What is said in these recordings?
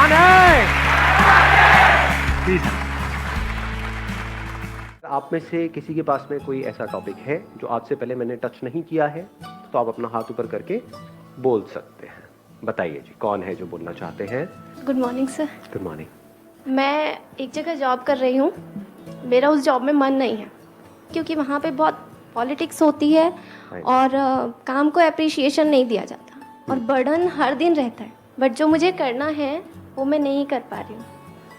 कौन है? प्लीज। आप में से किसी के पास में कोई ऐसा टॉपिक है जो आज से पहले मैंने टच नहीं किया है, तो आप अपना हाथ ऊपर करके बोल सकते हैं। बताइए जी, कौन है जो बोलना चाहते हैं? Good morning sir. Good morning. मैं एक जगह जॉब कर रही हूँ। मेरा उस जॉब में मन नहीं है क्योंकि वहाँ पे बहुत पॉलिटिक्स होती है और काम को अप्रिशिएशन नहीं दिया जाता और बर्डन हर दिन रहता है। बट जो मुझे करना है वो मैं नहीं कर पा रही हूँ।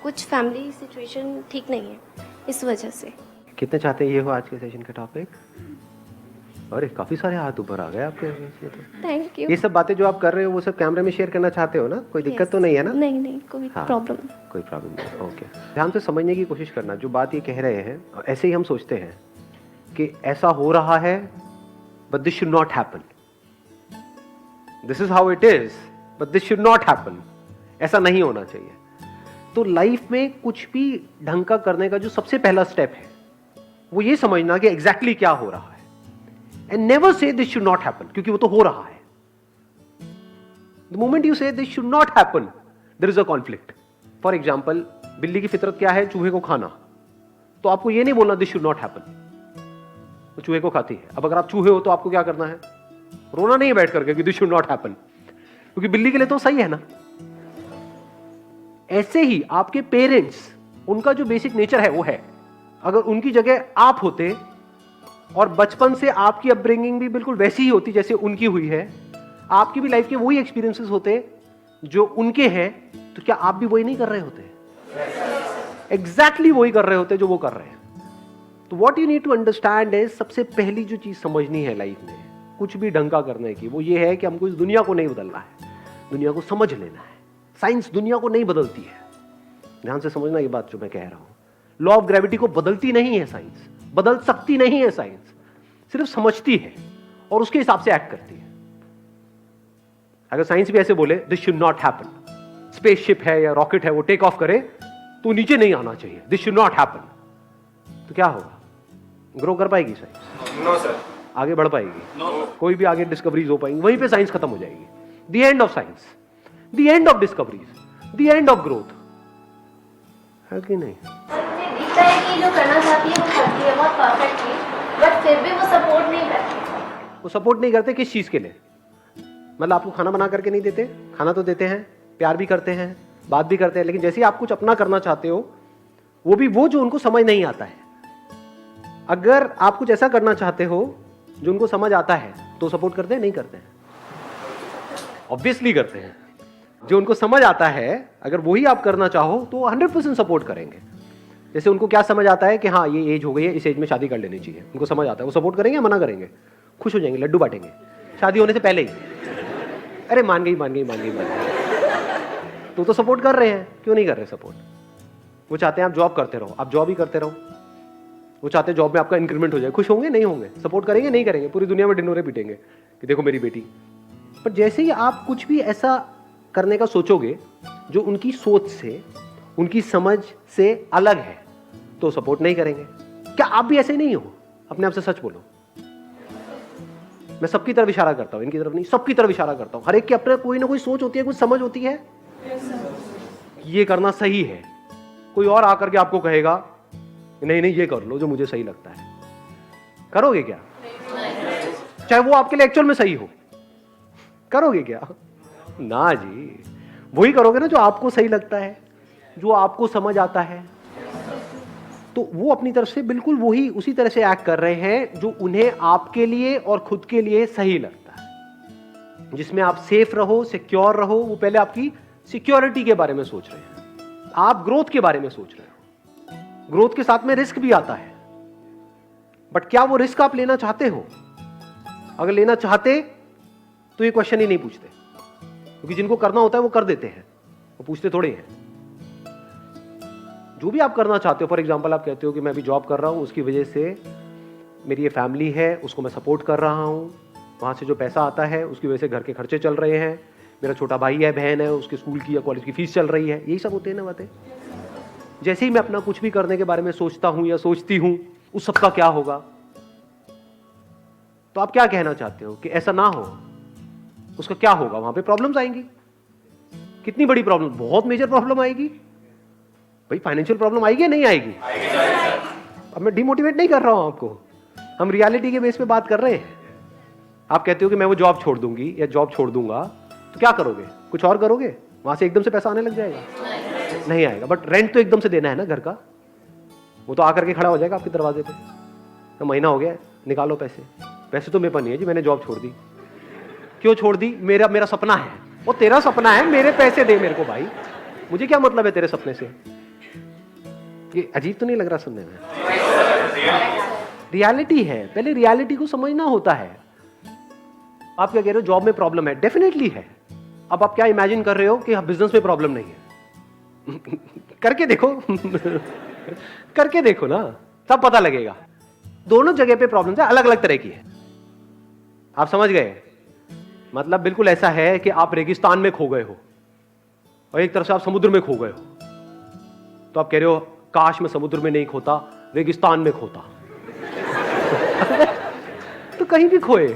कुछ फैमिली सिचुएशन ठीक नहीं है, इस वजह से। कितने चाहते हैं ये हो आज के सेशन का टॉपिक? अरे काफी सारे हाथ ऊपर आ गए आपके। Thank you. ये सब बातें जो आप कर रहे हो वो सब कैमरे में शेयर करना चाहते हो ना? कोई दिक्कत तो नहीं है ना? नहीं, कोई प्रॉब्लम कोई प्रॉब्लम नहीं। ओके, ध्यान से समझने की कोशिश करना। जो बात ये कह रहे हैं, ऐसे ही हम सोचते हैं कि ऐसा हो रहा है, but this should not happen. This is how it is, but this should not happen. ऐसा नहीं होना चाहिए। तो लाइफ में कुछ भी ढंग का करने का जो सबसे पहला स्टेप है वो ये समझना कि एग्जैक्टली क्या हो रहा है, and never say this should not happen, क्योंकि वो तो हो रहा है। The moment you say this should not happen, there is a conflict. For example, बिल्ली की फितरत क्या है? चूहे को खाना। तो आपको ये नहीं बोलना दिस शुड नॉट हैपन, वो चूहे को खाती है। अब अगर आप चूहे हो तो आपको क्या करना है? रोना नहीं है बैठ करके कि दिस शुड नॉट हैपन, क्योंकि बिल्ली के लिए तो सही है ना। ऐसे ही आपके पेरेंट्स, उनका जो बेसिक नेचर है वो है। अगर उनकी जगह आप होते और बचपन से आपकी अपब्रिंगिंग भी बिल्कुल वैसी ही होती जैसे उनकी हुई है, आपकी भी लाइफ के वही एक्सपीरियंसेस होते जो उनके हैं, तो क्या आप भी वही नहीं कर रहे होते? एग्जैक्टली वही कर रहे होते जो वो कर रहे हैं। तो what you need to understand is, सबसे पहली जो चीज समझनी है लाइफ में कुछ भी ढंग का करने की, वो ये है कि हमको इस दुनिया को नहीं बदलना है, दुनिया को समझ लेना है। साइंस दुनिया को नहीं बदलती है। ध्यान से समझना ये बात जो मैं कह रहा हूं। लॉ ऑफ ग्रेविटी को बदलती नहीं है साइंस, बदल सकती नहीं है साइंस, सिर्फ समझती है और उसके हिसाब से एक्ट करती है। अगर साइंस भी ऐसे बोले this should not happen, spaceship है या रॉकेट है वो टेक ऑफ करे तो नीचे नहीं आना चाहिए, दिस शुड नॉट हैपन, तो क्या होगा? ग्रो कर पाएगी साइंस? No sir. आगे बढ़ पाएगी? नो। कोई भी आगे डिस्कवरीज हो पाएंगी? वहीं पे साइंस खत्म हो जाएगी। The end of science, the end of discoveries, the end of growth, है कि नहीं? मुझे दिखता है कि जो करना चाहती है वो करती है बहुत परफेक्टली, बट फिर भी वो सपोर्ट नहीं करती। वो सपोर्ट नहीं करते किस चीज के लिए? मतलब आपको खाना बना करके नहीं देते? खाना तो देते हैं, प्यार भी करते हैं, बात भी करते हैं, लेकिन जैसे ही आप कुछ अपना करना चाहते हो, वो भी वो जो उनको समझ नहीं आता है। अगर आप कुछ ऐसा करना चाहते हो जो उनको समझ आता है, तो सपोर्ट करते हैं? नहीं करते हैं? ऑब्वियसली करते हैं। जो उनको समझ आता है, अगर वही आप करना चाहो तो 100% सपोर्ट करेंगे। जैसे उनको क्या समझ आता है कि हाँ ये एज हो गई है, इस एज में शादी कर लेनी चाहिए, उनको समझ आता है, वो सपोर्ट करेंगे या मना करेंगे? खुश हो जाएंगे, लड्डू बांटेंगे शादी होने से पहले ही। अरे मान गई मान गई मान गई मान गई, तो सपोर्ट कर रहे हैं। क्यों नहीं कर रहे सपोर्ट? वो चाहते हैं आप जॉब करते रहो, आप जॉब ही करते रहो। वो चाहते हैं जॉब में आपका इंक्रीमेंट हो जाए। खुश होंगे? नहीं होंगे। सपोर्ट करेंगे? नहीं करेंगे। पूरी दुनिया में ढिंढोरे पीटेंगे कि देखो मेरी बेटी। पर जैसे ही आप कुछ भी ऐसा करने का सोचोगे जो उनकी सोच से, उनकी समझ से अलग है, तो सपोर्ट नहीं करेंगे। क्या आप भी ऐसे नहीं हो? अपने आप से सच बोलो। मैं सबकी तरफ इशारा करता हूं, इनकी तरफ नहीं, सबकी तरफ इशारा करता हूं। हर एक की अपने कोई ना कोई सोच होती है, कुछ समझ होती है। ये करना सही है। कोई और आकर के आपको कहेगा नहीं नहीं ये कर लो जो मुझे सही लगता है, करोगे क्या? चाहे वो आपके लिए एक्चुअल में सही हो, करोगे क्या? ना जी। वही करोगे ना जो आपको सही लगता है, जो आपको समझ आता है। तो वो अपनी तरफ से बिल्कुल वही उसी तरह से एक्ट कर रहे हैं जो उन्हें आपके लिए और खुद के लिए सही लगता है, जिसमें आप सेफ रहो, सिक्योर रहो। वो पहले आपकी सिक्योरिटी के बारे में सोच रहे हैं, आप ग्रोथ के बारे में सोच रहे हो। ग्रोथ के साथ में रिस्क भी आता है, बट क्या वो रिस्क आप लेना चाहते हो? अगर लेना चाहते तो ये क्वेश्चन ही नहीं पूछते, क्योंकि जिनको करना होता है वो कर देते हैं, वो पूछते थोड़े हैं। जो भी आप करना चाहते हो, फॉर एग्जांपल आप कहते हो कि मैं अभी जॉब कर रहा हूं, उसकी वजह से मेरी ये फैमिली है, उसको मैं सपोर्ट कर रहा हूं, वहां से जो पैसा आता है उसकी वजह से घर के खर्चे चल रहे हैं, मेरा छोटा भाई है, बहन है, उसके स्कूल की या कॉलेज की फीस चल रही है। यही सब होते हैं ना बातें। जैसे ही मैं अपना कुछ भी करने के बारे में सोचता हूं या सोचती हूं, उस सब का क्या होगा? तो आप क्या कहना चाहते हो कि ऐसा ना हो, उसका क्या होगा? वहां पे प्रॉब्लम्स आएंगी। कितनी बड़ी प्रॉब्लम, बहुत मेजर प्रॉब्लम आएगी भाई। फाइनेंशियल प्रॉब्लम आएगी या नहीं आएगी? अब मैं डिमोटिवेट नहीं कर रहा हूं आपको, हम रियलिटी के बेस पे बात कर रहे हैं। आप कहते हो कि मैं वो जॉब छोड़ दूंगी या जॉब छोड़ दूंगा, तो क्या करोगे? कुछ और करोगे? वहां से एकदम से पैसा आने लग जाएगा? नहीं आएगा। बट रेंट तो एकदम से देना है ना घर का, वो तो आकर के खड़ा हो जाएगा आपके दरवाजे पे, तो महीना हो गया निकालो पैसे। पैसे तो मेरे पास नहीं है जी, मैंने जॉब छोड़ दी। क्यों छोड़ दी? मेरा सपना है। वो तेरा सपना है, मेरे पैसे दे मेरे को भाई, मुझे क्या मतलब है तेरे सपने से? ये अजीब तो नहीं लग रहा सुनने में? रियलिटी है, पहले रियलिटी को समझना होता है। आप क्या कह रहे हो जॉब में प्रॉब्लम है? डेफिनेटली है। अब आप क्या इमेजिन कर रहे हो कि बिजनेस में प्रॉब्लम नहीं है? करके देखो करके देखो ना, तब पता लगेगा। दोनों जगह पे प्रॉब्लम है, अलग अलग तरह की है। आप समझ गए? मतलब बिल्कुल ऐसा है कि आप रेगिस्तान में खो गए हो और एक तरफ से आप समुद्र में खो गए हो, तो आप कह रहे हो काश मैं समुद्र में नहीं खोता, रेगिस्तान में खोता। तो कहीं भी खोए,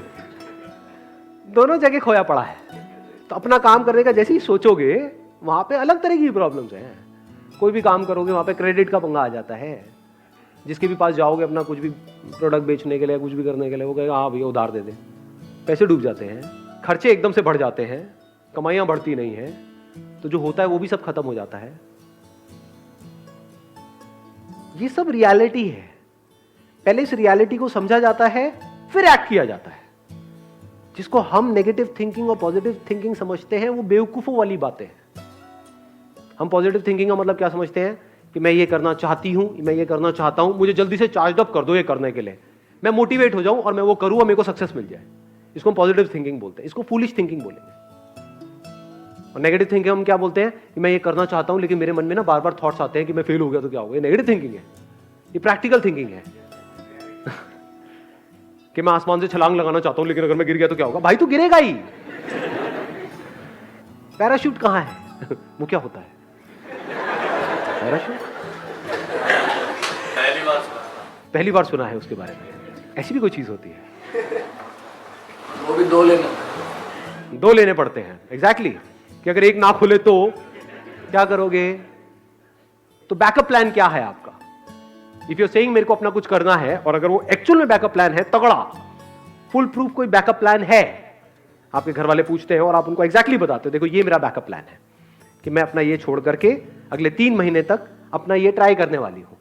दोनों जगह खोया पड़ा है। तो अपना काम करने का जैसे ही सोचोगे, वहां पे अलग तरह की प्रॉब्लम्स हैं। कोई भी काम करोगे वहां पे क्रेडिट का पंगा आ जाता है। जिसके भी पास जाओगे अपना कुछ भी प्रोडक्ट बेचने के लिए, कुछ भी करने के लिए, वो कहेगा हाँ भैया उधार दे दे। पैसे डूब जाते हैं, खर्चे एकदम से बढ़ जाते हैं, कमाइयां बढ़ती नहीं है, तो जो होता है वो भी सब खत्म हो जाता है। ये सब रियलिटी है। पहले इस रियलिटी को समझा जाता है, फिर एक्ट किया जाता है। जिसको हम नेगेटिव थिंकिंग और पॉजिटिव थिंकिंग समझते हैं, वो बेवकूफों वाली बातें हैं। हम पॉजिटिव थिंकिंग का मतलब क्या समझते हैं कि मैं ये करना चाहती हूं, मैं ये करना चाहता हूं, मुझे जल्दी से चार्ज अप कर दो ये करने के लिए, मैं मोटिवेट हो जाऊं और मैं वो करूं और मेरे को सक्सेस मिल जाए। इसको हम पॉजिटिव थिंकिंग बोलते हैं। इसको फूलिश थिंकिंग बोलेंगे। और नेगेटिव थिंकिंग हम क्या बोलते हैं कि मैं ये करना चाहता हूं लेकिन मेरे मन में ना बार बार थॉट्स आते हैं कि मैं फेल हो गया तो क्या होगा। ये नेगेटिव थिंकिंग है। ये प्रैक्टिकल थिंकिंग है कि मैं आसमान से छलांग लगाना चाहता हूं लेकिन अगर मैं गिर गया तो क्या होगा। भाई तू गिरेगा ही। पैराशूट कहां है? वो क्या होता है पैराशूट? पहली बार सुना है उसके बारे में। ऐसी भी कोई चीज होती है? वो भी दो लेने पड़ते हैं। एग्जैक्टली कि अगर एक ना खुले तो क्या करोगे? तो बैकअप प्लान क्या है आपका? इफ यू सेइंग मेरे को अपना कुछ करना है, और अगर वो एक्चुअल में बैकअप प्लान है, तगड़ा फुल प्रूफ कोई बैकअप प्लान है, आपके घर वाले पूछते हैं और आप उनको एग्जैक्टली बताते हो देखो ये मेरा बैकअप प्लान है कि मैं अपना ये छोड़ करके अगले 3 महीने तक अपना ये ट्राई करने वाली हूं।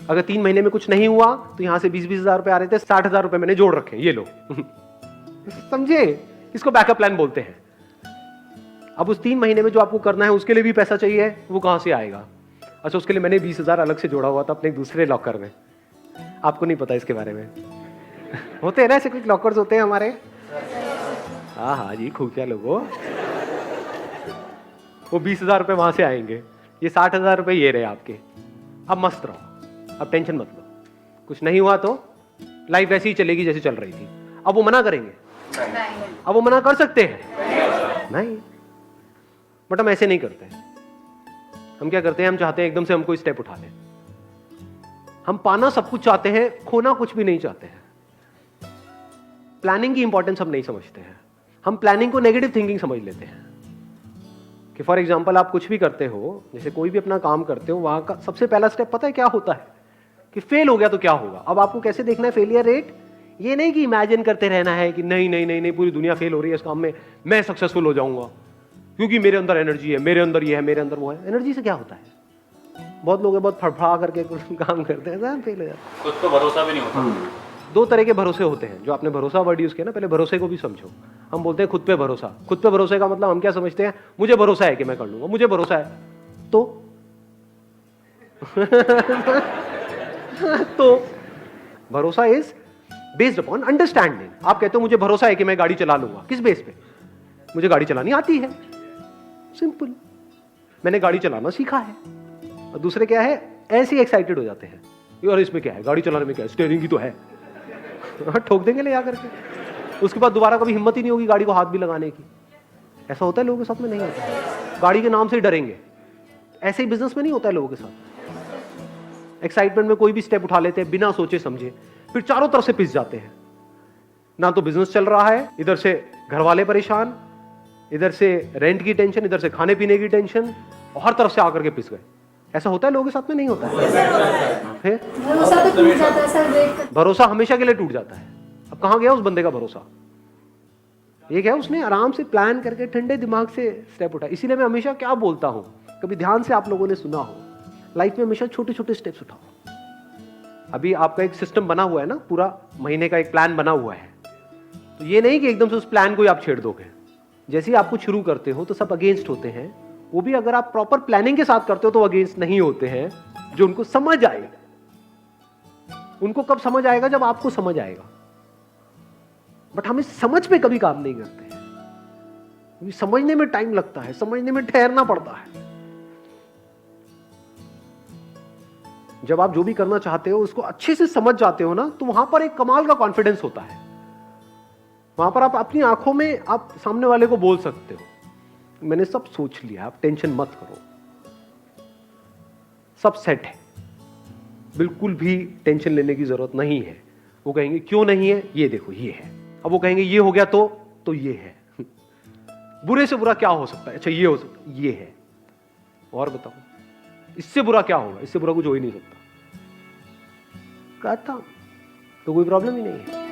अगर 3 महीने में कुछ नहीं हुआ तो यहां से 20-20 हजार रुपए आ रहे थे, 60 हजार रुपए मैंने जोड़ रखे, ये लो। समझे? इसको बैकअप प्लान बोलते हैं। अब उस 3 महीने में जो आपको करना है उसके लिए भी पैसा चाहिए, वो कहां से आएगा? अच्छा, उसके लिए मैंने 20 हजार अलग से जोड़ा हुआ था अपने दूसरे लॉकर में। आपको नहीं पता इसके बारे में। होते हैं ना ऐसे कुछ लॉकर्स होते हैं हमारे। हाँ हाँ जी, खुफिया लोगों। वो 20 हजार रुपए वहां से आएंगे, ये 60 हजार रुपए ये रहे आपके। अब मस्त रहो, अब टेंशन मत लो। कुछ नहीं हुआ तो लाइफ ऐसी ही चलेगी जैसी चल रही थी। अब वो मना करेंगे? अब वो मना कर सकते हैं? नहीं। बट हम ऐसे नहीं करते। हम क्या करते हैं? हम चाहते हैं एकदम से हम कोई स्टेप उठा लें। हम पाना सब कुछ चाहते हैं, खोना कुछ भी नहीं चाहते हैं। प्लानिंग की इंपॉर्टेंस हम नहीं समझते हैं। हम प्लानिंग को नेगेटिव थिंकिंग समझ लेते हैं कि फॉर एग्जांपल आप कुछ भी करते हो, जैसे कोई भी अपना काम करते हो, वहां का सबसे पहला स्टेप पता है क्या होता है? कि फेल हो गया तो क्या होगा। अब आपको कैसे देखना है फेलियर रेट? ये नहीं कि इमेजिन करते रहना है कि नहीं नहीं नहीं नहीं पूरी दुनिया फेल हो रही है इस काम में, मैं सक्सेसफुल हो जाऊंगा क्योंकि मेरे अंदर एनर्जी है, मेरे अंदर ये है, मेरे अंदर वो है। एनर्जी से क्या होता है? बहुत लोग बहुत फड़फड़ा करके काम करते हैं, फेल हो जाते हैं। खुद पे भरोसा भी नहीं होता। 2 तरह के भरोसे होते हैं। जो आपने भरोसा वर्ड यूज किया ना, पहले भरोसे को भी समझो। हम बोलते हैं खुद पे भरोसा। खुद पे भरोसे का मतलब हम क्या समझते हैं? मुझे भरोसा है कि मैं कर लूंगा, मुझे भरोसा है तो तो भरोसा इज बेस्ड अपॉन अंडरस्टैंडिंग। आप कहते हो मुझे भरोसा है कि मैं गाड़ी चला लूंगा, किस बेस पे? मुझे गाड़ी चलानी आती है, सिंपल, मैंने गाड़ी चलाना सीखा है। और दूसरे क्या है? ऐसे ही एक्साइटेड हो जाते हैं, यार इसमें क्या है, गाड़ी चलाने में क्या है, स्टीयरिंग ही तो है। ठोक देंगे ले आकर के। उसके बाद दोबारा कभी हिम्मत ही नहीं होगी गाड़ी को हाथ भी लगाने की। ऐसा होता है लोगों के साथ में? नहीं होता है। गाड़ी के नाम से ही डरेंगे। ऐसे ही बिजनेस में नहीं होता है लोगों के साथ। एक्साइटमेंट में कोई भी स्टेप उठा लेते हैं बिना सोचे समझे, फिर चारों तरफ से पिस जाते हैं। ना तो बिजनेस चल रहा है, इधर से घर वाले परेशान, इधर से रेंट की टेंशन, इधर से खाने पीने की टेंशन, और हर तरफ से आकर के पिस गए। ऐसा होता है लोगों के साथ में? नहीं होता है। फिर भरोसा तो टूट जाता है सर, वेट कर। भरोसा हमेशा के लिए टूट जाता है। अब कहाँ गया उस बंदे का भरोसा? ये क्या, उसने आराम से प्लान करके ठंडे दिमाग से स्टेप उठाया। इसीलिए मैं हमेशा क्या बोलता हूँ, कभी ध्यान से आप लोगों ने सुना हो, लाइफ में हमेशा छोटे छोटे स्टेप्स उठाओ। अभी आपका एक सिस्टम बना हुआ है ना, पूरा महीने का एक प्लान बना हुआ है, तो ये नहीं कि एकदम से उस प्लान को ही आप छेड़ दोगे। जैसे ही आप कुछ शुरू करते हो तो सब अगेंस्ट होते हैं, वो भी अगर आप प्रॉपर प्लानिंग के साथ करते हो तो अगेंस्ट नहीं होते हैं, जो उनको समझ आए। उनको कब समझ आएगा? जब आपको समझ आएगा। बट हम इस समझ पे कभी काम नहीं करते हैं, क्योंकि समझने में टाइम लगता है, समझने में ठहरना पड़ता है। जब आप जो भी करना चाहते हो उसको अच्छे से समझ जाते हो ना, तो वहां पर एक कमाल का कॉन्फिडेंस होता है। वहां पर आप अपनी आंखों में आप सामने वाले को बोल सकते हो, मैंने सब सोच लिया, आप टेंशन मत करो, सब सेट है, बिल्कुल भी टेंशन लेने की जरूरत नहीं है। वो कहेंगे क्यों नहीं है? ये देखो ये है। अब वो कहेंगे ये हो गया तो ये है। बुरे से बुरा क्या हो सकता है? अच्छा ये हो सकता है, ये है। और बताओ इससे बुरा क्या होगा? इससे बुरा कुछ हो ही नहीं सकता। कहता तो कोई प्रॉब्लम ही नहीं है।